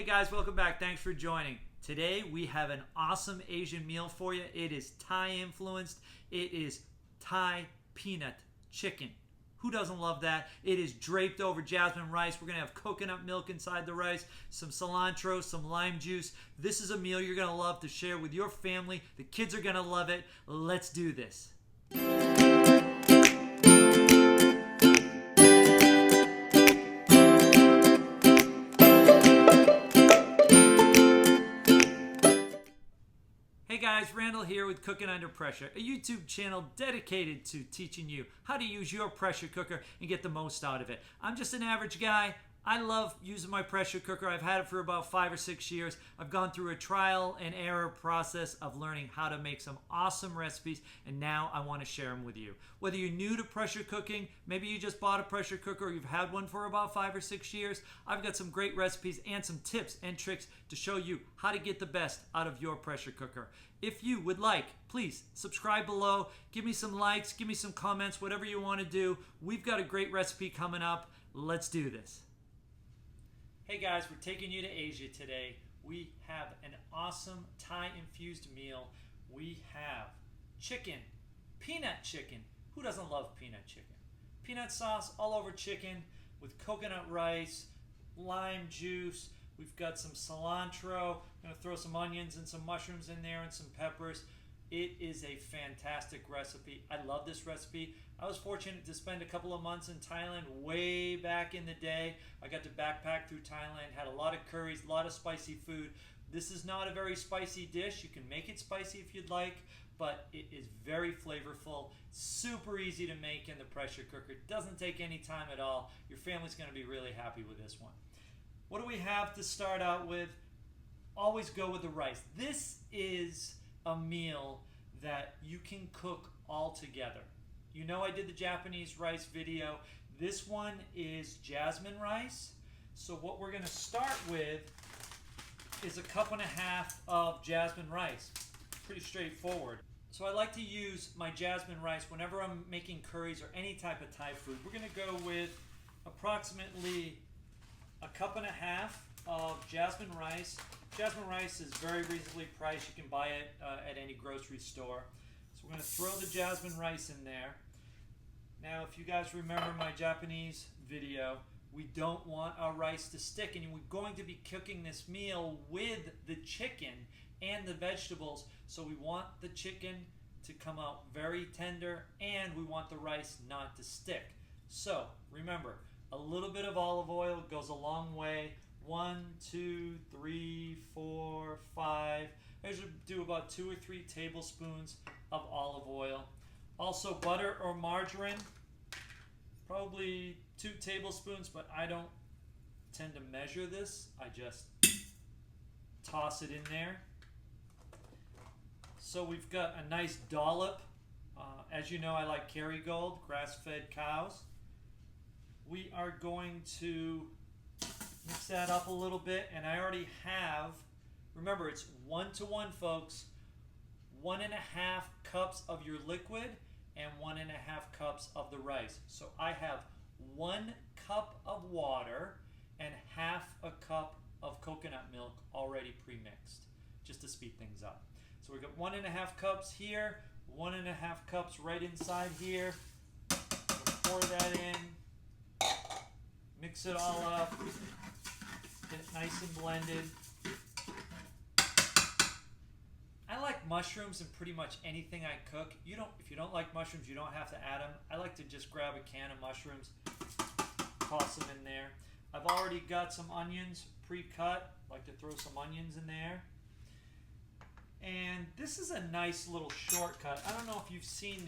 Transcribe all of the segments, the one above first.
Hey guys, welcome back. Thanks for joining. Today we have an awesome Asian meal for you. It is Thai influenced. It is Thai peanut chicken. Who doesn't love that? It is draped over jasmine rice. We're going to have coconut milk inside the rice, some cilantro, some lime juice. This is a meal you're going to love to share with your family. The kids are going to love it. Let's do this. Hey guys, Randall here with Cooking Under Pressure, a YouTube channel dedicated to teaching you how to use your pressure cooker and get the most out of it. I'm just an average guy. I love using my pressure cooker. I've had it for about 5 or 6 years. I've gone through a trial and error process of learning how to make some awesome recipes, and now I want to share them with you. Whether you're new to pressure cooking, maybe you just bought a pressure cooker or you've had one for about 5 or 6 years, I've got some great recipes and some tips and tricks to show you how to get the best out of your pressure cooker. If you would like, please subscribe below, give me some likes, give me some comments, whatever you want to do. We've got a great recipe coming up. Let's do this. Hey guys, we're taking you to Asia today. We have an awesome Thai infused meal. We have chicken, peanut chicken. Who doesn't love peanut chicken? Peanut sauce all over chicken with coconut rice, lime juice. We've got some cilantro. I'm going to throw some onions and some mushrooms in there and some peppers. It is a fantastic recipe. I love this recipe. I was fortunate to spend a couple of months in Thailand way back in the day. I got to backpack through Thailand, had a lot of curries, a lot of spicy food. This is not a very spicy dish. You can make it spicy if you'd like, but it is very flavorful, super easy to make in the pressure cooker. It doesn't take any time at all. Your family's going to be really happy with this one. What do we have to start out with? Always go with the rice. This is a meal that you can cook all together. You know I did the Japanese rice video. This one is jasmine rice. So what we're going to start with is 1.5 cups of jasmine rice. Pretty straightforward. So I like to use my jasmine rice whenever I'm making curries or any type of Thai food. We're going to go with approximately 1.5 cups of jasmine rice. Jasmine rice is very reasonably priced. You can buy it at any grocery store. So we're going to throw the jasmine rice in there. Now, if you guys remember my Japanese video, we don't want our rice to stick, and we're going to be cooking this meal with the chicken and the vegetables. So we want the chicken to come out very tender, and we want the rice not to stick. So remember, a little bit of olive oil goes a long way. 1, 2, 3, 4, 5. I usually do about 2 or 3 tablespoons of olive oil. Also butter or margarine, probably 2 tablespoons, but I don't tend to measure this. I just toss it in there. So we've got a nice dollop. As you know, I like Kerrygold, grass-fed cows. We are going to mix that up a little bit, and I already have, remember it's 1-to-1 folks, 1.5 cups of your liquid and 1.5 cups of the rice. So I have 1 cup of water and 1/2 cup of coconut milk already pre-mixed, just to speed things up. So we've got 1.5 cups here, 1.5 cups right inside here. We'll pour that in, mix it all up, get it nice and blended. I like mushrooms in pretty much anything I cook. If you don't like mushrooms, you don't have to add them. I like to just grab a can of mushrooms, toss them in there. I've already got some onions pre-cut. I like to throw some onions in there. And this is a nice little shortcut. I don't know if you've seen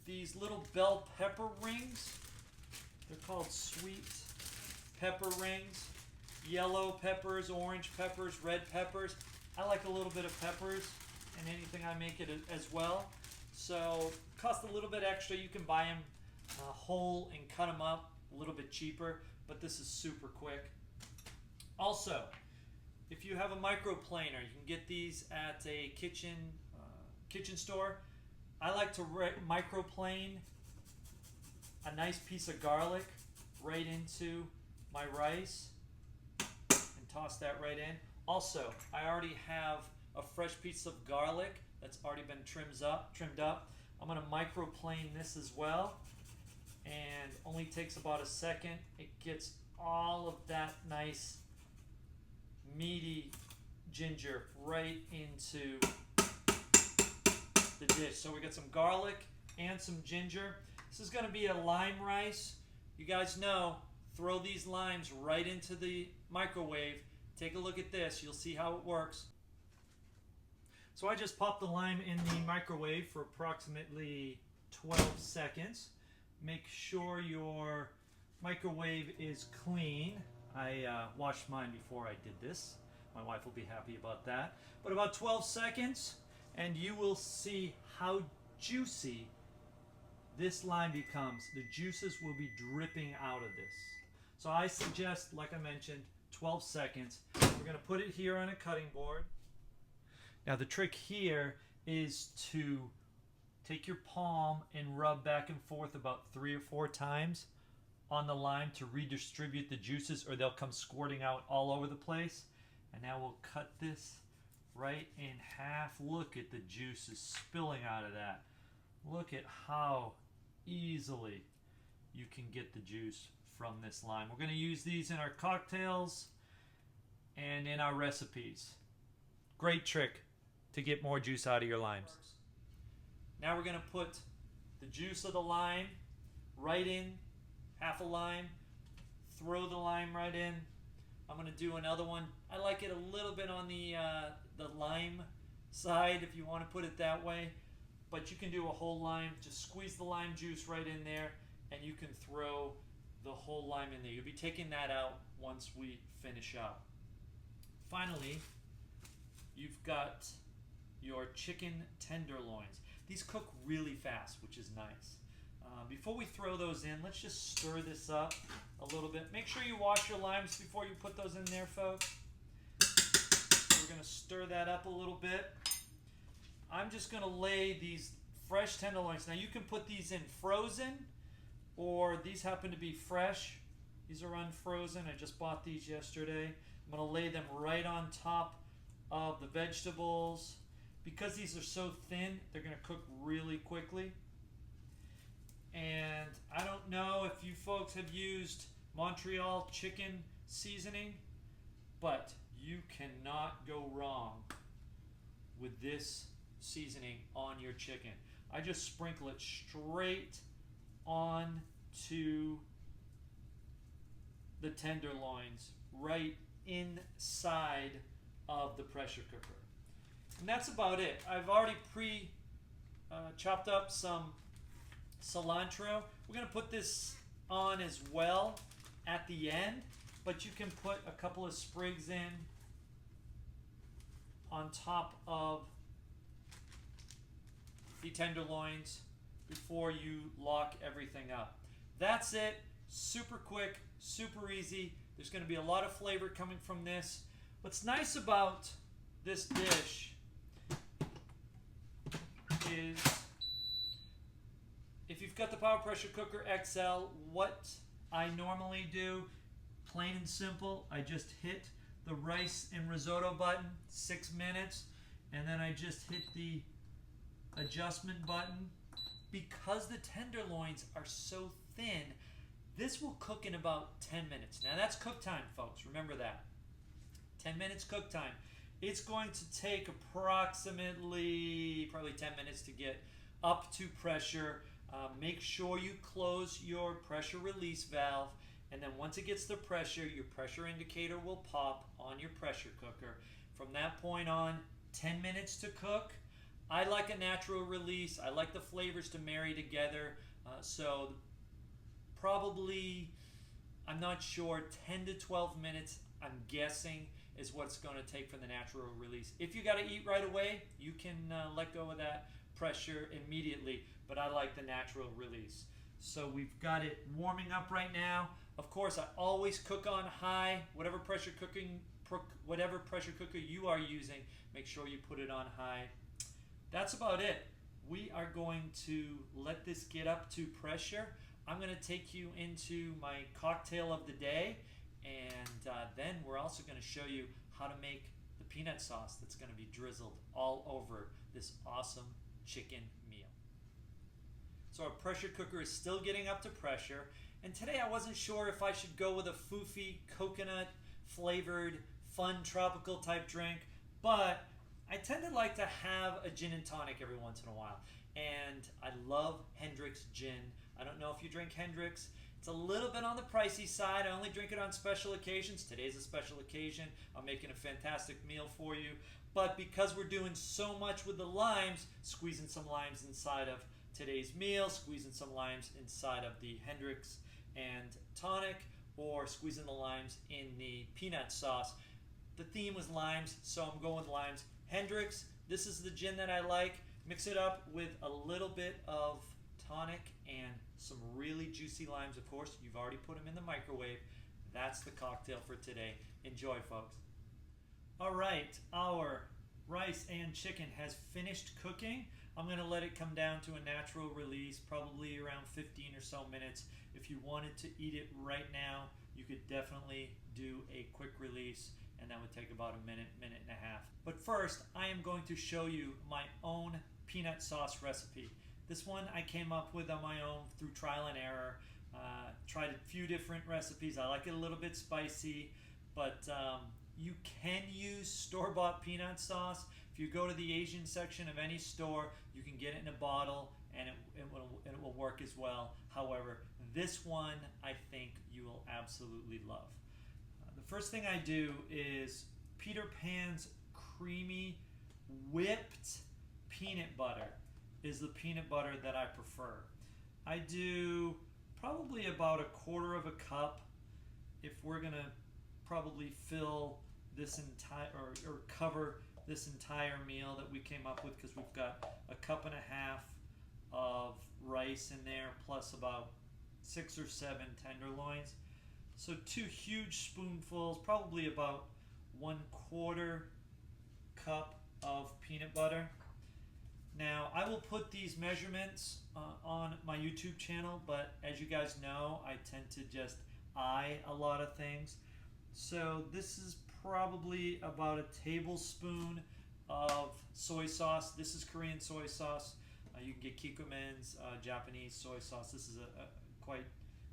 these little bell pepper rings. They're called sweet pepper rings. Yellow peppers, orange peppers, red peppers. I like a little bit of peppers in anything I make it as well. So it costs a little bit extra. You can buy them whole and cut them up a little bit cheaper, but this is super quick. Also, if you have a microplaner, you can get these at a kitchen store. I like to microplane a nice piece of garlic right into my rice and toss that right in. Also, I already have a fresh piece of garlic that's already been trimmed up. I'm going to microplane this as well, and only takes about a second. It gets all of that nice meaty ginger right into the dish. So we got some garlic and some ginger. This is going to be a lime rice. You guys know, throw these limes right into the microwave. Take a look at this. You'll see how it works. So I just popped the lime in the microwave for approximately 12 seconds. Make sure your microwave is clean. I washed mine before I did this. My wife will be happy about that. But about 12 seconds, and you will see how juicy this lime becomes. The juices will be dripping out of this. So I suggest, like I mentioned, 12 seconds. We're going to put it here on a cutting board. Now the trick here is to take your palm and rub back and forth about 3 or 4 times on the lime to redistribute the juices, or they'll come squirting out all over the place. And now we'll cut this right in half. Look at the juices spilling out of that. Look at how easily you can get the juice from this lime. We're going to use these in our cocktails and in our recipes. Great trick to get more juice out of your limes. Now we're going to put the juice of the lime right in, half a lime, throw the lime right in. I'm going to do another one. I like it a little bit on the lime side, if you want to put it that way, but you can do a whole lime. Just squeeze the lime juice right in there, and you can throw the whole lime in there. You'll be taking that out once we finish up. Finally, you've got your chicken tenderloins. These cook really fast, which is nice. Before we throw those in, let's just stir this up a little bit. Make sure you wash your limes before you put those in there, folks. So we're going to stir that up a little bit. I'm just going to lay these fresh tenderloins. Now you can put these in frozen, or these happen to be fresh. These are unfrozen. I just bought these yesterday. I'm going to lay them right on top of the vegetables. Because these are so thin, they're going to cook really quickly. And I don't know if you folks have used Montreal chicken seasoning, but you cannot go wrong with this seasoning on your chicken. I just sprinkle it straight onto the tenderloins, right inside of the pressure cooker. And that's about it. I've already chopped up some cilantro. We're going to put this on as well at the end, but you can put a couple of sprigs in on top of the tenderloins before you lock everything up. That's it. Super quick, super easy. There's going to be a lot of flavor coming from this. What's nice about this dish is, if you've got the Power Pressure Cooker XL, what I normally do, plain and simple, I just hit the rice and risotto button, 6 minutes, and then I just hit the adjustment button. Because the tenderloins are so thin, this will cook in about 10 minutes. Now that's cook time, folks. Remember that. 10 minutes cook time. It's going to take approximately probably 10 minutes to get up to pressure. Make sure you close your pressure release valve, and then once it gets the pressure, your pressure indicator will pop on your pressure cooker. From that point on, 10 minutes to cook. I like a natural release. I like the flavors to marry together. So probably, I'm not sure, 10 to 12 minutes, I'm guessing, is what it's going to take for the natural release. If you got to eat right away, you can let go of that pressure immediately, but I like the natural release. So we've got it warming up right now. Of course, I always cook on high. Whatever pressure cooker you are using, make sure you put it on high. That's about it. We are going to let this get up to pressure. I'm going to take you into my cocktail of the day, And then we're also going to show you how to make the peanut sauce that's going to be drizzled all over this awesome chicken meal. So our pressure cooker is still getting up to pressure. And today I wasn't sure if I should go with a foofy, coconut flavored, fun tropical type drink, but I tend to like to have a gin and tonic every once in a while. And I love Hendrick's gin. I don't know if you drink Hendrick's. It's a little bit on the pricey side. I only drink it on special occasions. Today's a special occasion. I'm making a fantastic meal for you. But because we're doing so much with the limes, squeezing some limes inside of today's meal, squeezing some limes inside of the Hendrick's and tonic, or squeezing the limes in the peanut sauce. The theme was limes, so I'm going with limes. Hendrick's, this is the gin that I like. Mix it up with a little bit of tonic and some really juicy limes. Of course, you've already put them in the microwave. That's the cocktail for today. Enjoy, folks. All right, our rice and chicken has finished cooking. I'm going to let it come down to a natural release, probably around 15 or so minutes. If you wanted to eat it right now, you could definitely do a quick release, and that would take about a minute, minute and a half. But first, I am going to show you my own peanut sauce recipe. This one I came up with on my own through trial and error. Tried a few different recipes. I like it a little bit spicy, but you can use store-bought peanut sauce. If you go to the Asian section of any store, you can get it in a bottle, and it will work as well. However, this one I think you will absolutely love. The first thing I do is Peter Pan's creamy whipped peanut butter is the peanut butter that I prefer. I do probably about 1/4 of a cup if we're gonna probably fill this entire or cover this entire meal that we came up with, because we've got 1.5 cups of rice in there plus about 6 or 7 tenderloins. So 2 huge spoonfuls, probably about 1/4 cup of peanut butter. Now, I will put these measurements on my YouTube channel, but as you guys know, I tend to just eye a lot of things. So this is probably about 1 tablespoon of soy sauce. This is Korean soy sauce. You can get Kikkoman's Japanese soy sauce. This is a quite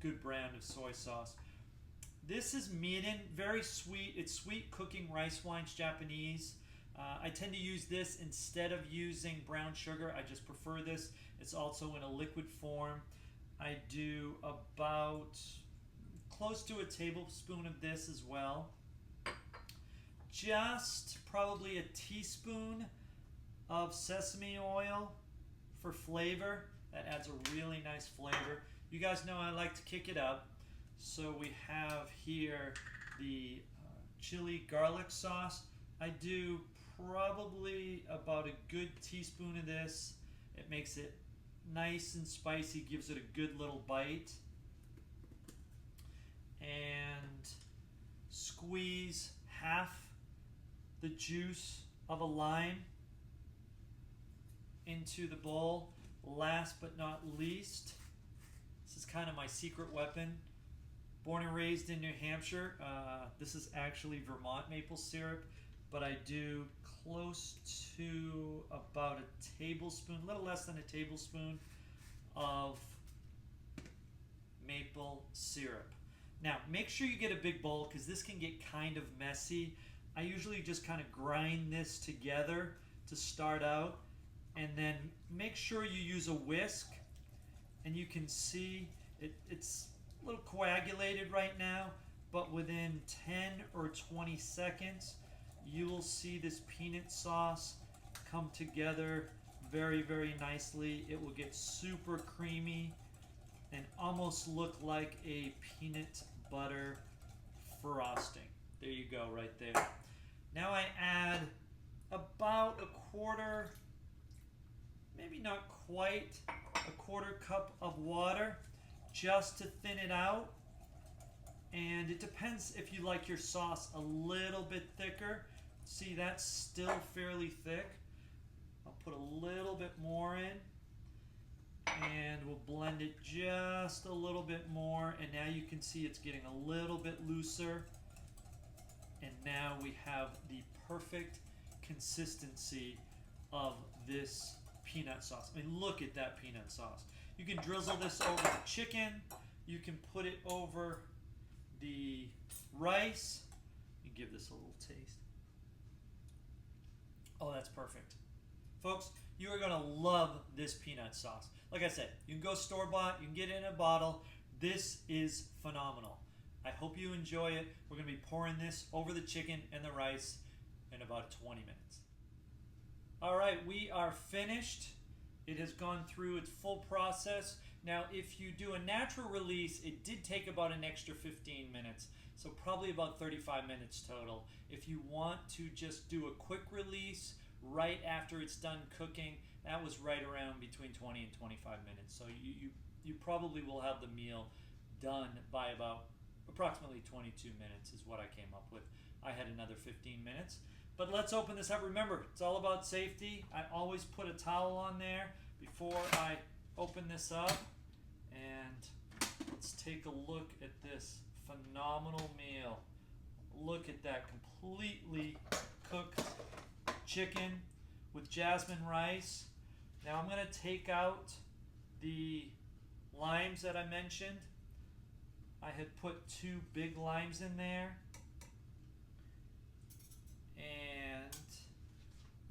good brand of soy sauce. This is mirin, very sweet. It's sweet cooking rice wines, Japanese. I tend to use this instead of using brown sugar. I just prefer this. It's also in a liquid form. I do about close to 1 tablespoon of this as well. Just probably 1 teaspoon of sesame oil for flavor. That adds a really nice flavor. You guys know I like to kick it up. So we have here the chili garlic sauce. I do probably about a good teaspoon of this. It makes it nice and spicy, gives it a good little bite. And squeeze half the juice of a lime into the bowl. Last but not least, this is kind of my secret weapon. Born and raised in New Hampshire, this is actually Vermont maple syrup, but I do close to about 1 tablespoon, a little less than 1 tablespoon of maple syrup. Now, make sure you get a big bowl, because this can get kind of messy. I usually just kind of grind this together to start out, and then make sure you use a whisk, and you can see it's a little coagulated right now, but within 10 or 20 seconds, you will see this peanut sauce come together very, very nicely. It will get super creamy and almost look like a peanut butter frosting. There you go, right there. Now I add about 1/4, maybe not quite, 1/4 cup of water just to thin it out. And it depends if you like your sauce a little bit thicker. See, that's still fairly thick. I'll put a little bit more in. And we'll blend it just a little bit more. And now you can see it's getting a little bit looser. And now we have the perfect consistency of this peanut sauce. I mean, look at that peanut sauce. You can drizzle this over the chicken. You can put it over the rice. You give this a little taste. Oh, that's perfect. Folks, you are going to love this peanut sauce. Like I said, you can go store-bought. You can get it in a bottle. This is phenomenal. I hope you enjoy it. We're going to be pouring this over the chicken and the rice in about 20 minutes. All right, we are finished. It has gone through its full process. Now, if you do a natural release, it did take about an extra 15 minutes, so probably about 35 minutes total. If you want to just do a quick release right after it's done cooking, that was right around between 20 and 25 minutes. So you probably will have the meal done by about approximately 22 minutes is what I came up with. I had another 15 minutes. But let's open this up. Remember, it's all about safety. I always put a towel on there before I open this up. And let's take a look at this phenomenal meal. Look at that completely cooked chicken with jasmine rice. Now I'm going to take out the limes that I mentioned. I had put 2 big limes in there. And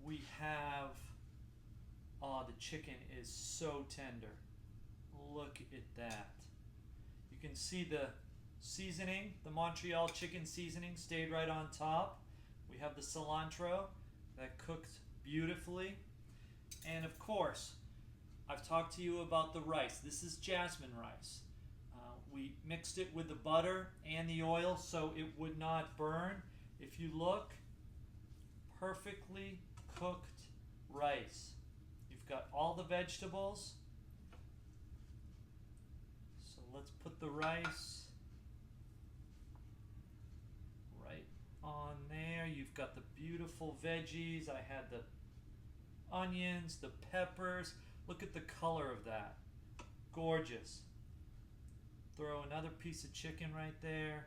we have, oh, the chicken is so tender. Look at that. You can see the seasoning, the Montreal chicken seasoning stayed right on top. We have the cilantro that cooked beautifully. And of course, I've talked to you about the rice. This is jasmine rice. We mixed it with the butter and the oil so it would not burn. If you look, perfectly cooked rice. You've got all the vegetables. So let's put the rice right on there. You've got the beautiful veggies. I had the onions, the peppers. Look at the color of that. Gorgeous. Throw another piece of chicken right there.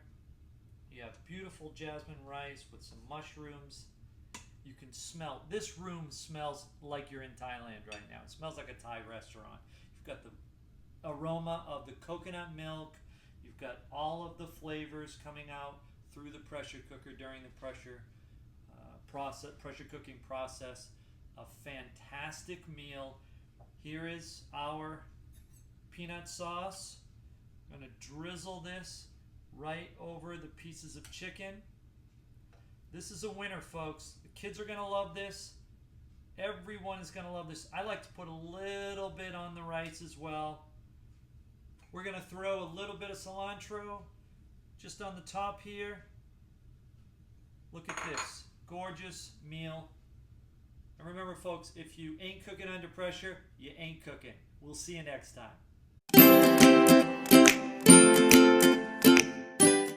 You have beautiful jasmine rice with some mushrooms. You can smell, this room smells like you're in Thailand right now. It smells like a Thai restaurant. You've got the aroma of the coconut milk. You've got all of the flavors coming out through the pressure cooker during the pressure cooking process. A fantastic meal. Here is our peanut sauce. I'm going to drizzle this right over the pieces of chicken. This is a winner, folks. The kids are going to love this. Everyone is going to love this. I like to put a little bit on the rice as well. We're going to throw a little bit of cilantro just on the top here. Look at this. Gorgeous meal. And remember, folks, if you ain't cooking under pressure, you ain't cooking. We'll see you next time.